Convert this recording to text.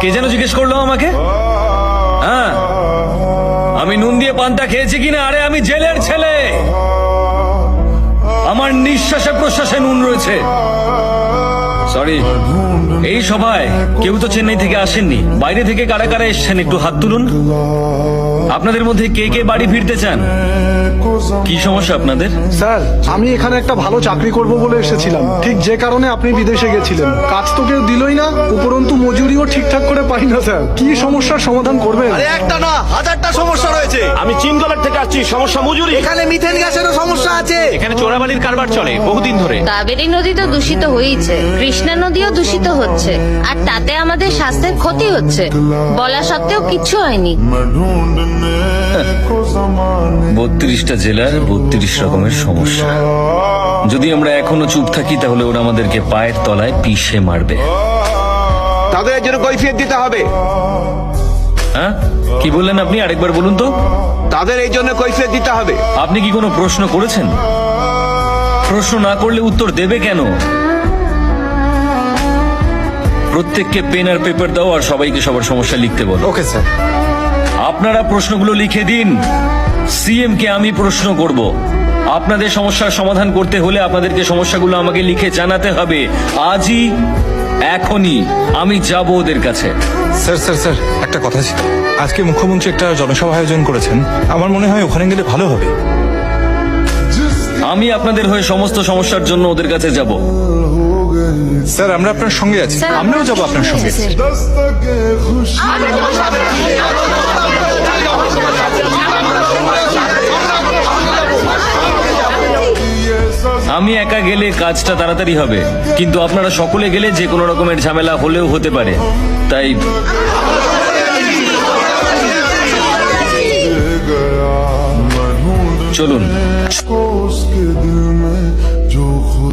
কে যেন জিজ্ঞেস করলো আমাকে? হ্যাঁ, আমি নুন দিয়ে পান্তা খেয়েছি কিনা? আরে আমি জেলের ছেলে, আমার নিঃশ্বাসে প্রশ্বাসে নুন রয়েছে। সরি, এই সভায় কেউ তো চেন্নাই থেকে আসেননি, বাইরে থেকে কারা কারা এসছেন একটু হাত তুলুন। আপনাদের মধ্যে কে কে বাড়ি ফিরতে চান? কি সমস্যা আপনাদের? স্যার, আমি এখানে একটা ভালো চাকরি করব বলে এসেছিলাম, ঠিক যে কারণে আপনি বিদেশে গেছিলেন। কাজ তো কেউ দিলই না, উপরন্তু মজুরিও ঠিকঠাক করে পাই না। স্যার, কি সমস্যার সমাধান করবেন? আরে একটা না, হাজারটা সমস্যা রয়েছে। আমি চিনগলার থেকে আসছি, সমস্যা মজুরি। এখানে মিথেন গ্যাসেরও সমস্যা আছে। এখানে চোরাবালির কারবার চলে বহুদিন ধরে। কাবেরী নদী তো দূষিত হয়েছে, কৃষ্ণা নদীও দূষিত হচ্ছে, আর তাতে আমাদের স্বাস্থ্যের ক্ষতি হচ্ছে। বলা সত্ত্বেও কিচ্ছু হয়নি। 32টা জেলার 32 রকমের সমস্যা। যদি আমরা এখনো চুপ থাকি তাহলে ওরা আমাদেরকে পায়ের তলায় পিষে মারবে। তাদের এর জন্য কৈফিয়ত দিতে হবে। হ্যাঁ, কি বললেন আপনি? আরেকবার বলুন তো। তাদের এই জন্য কৈফিয়ত দিতে হবে। আপনি কি কোনো প্রশ্ন করেছেন? প্রশ্ন না করলে উত্তর দেবে কেন? প্রত্যেককে পেন আর পেপার দাও আর সবাইকে সবার সমস্যা লিখতে বলো। Okay sir. আপনারা প্রশ্নগুলো লিখে দিন। সিএম কে আমি প্রশ্ন করব। আপনাদের সমস্যার সমাধান করতে হলে আপনাদেরকে সমস্যাগুলো আমাকে লিখে জানাতে হবে। আজই, এখনই আমি যাব ওদের কাছে। স্যার স্যার স্যার, একটা কথা ছিল। আজকে মুখ্যমন্ত্রী একটা জনসভা আয়োজন করেছেন, আমার মনে হয় ওখানে গেলে ভালো হবে। আমি আপনাদের হয়ে সমস্ত সমস্যার জন্য ওদের কাছে যাব। স্যার, আমরা আপনার সঙ্গে আছি, স্যার, আমরাও যাবো আপনার সঙ্গে। স্যার। আমি একা গেলে কাজটা তাড়াতাড়ি হবে, কিন্তু আপনারা সকলে গেলে যে কোনো রকমের ঝামেলা হলেও হতে পারে। তাই চলুন।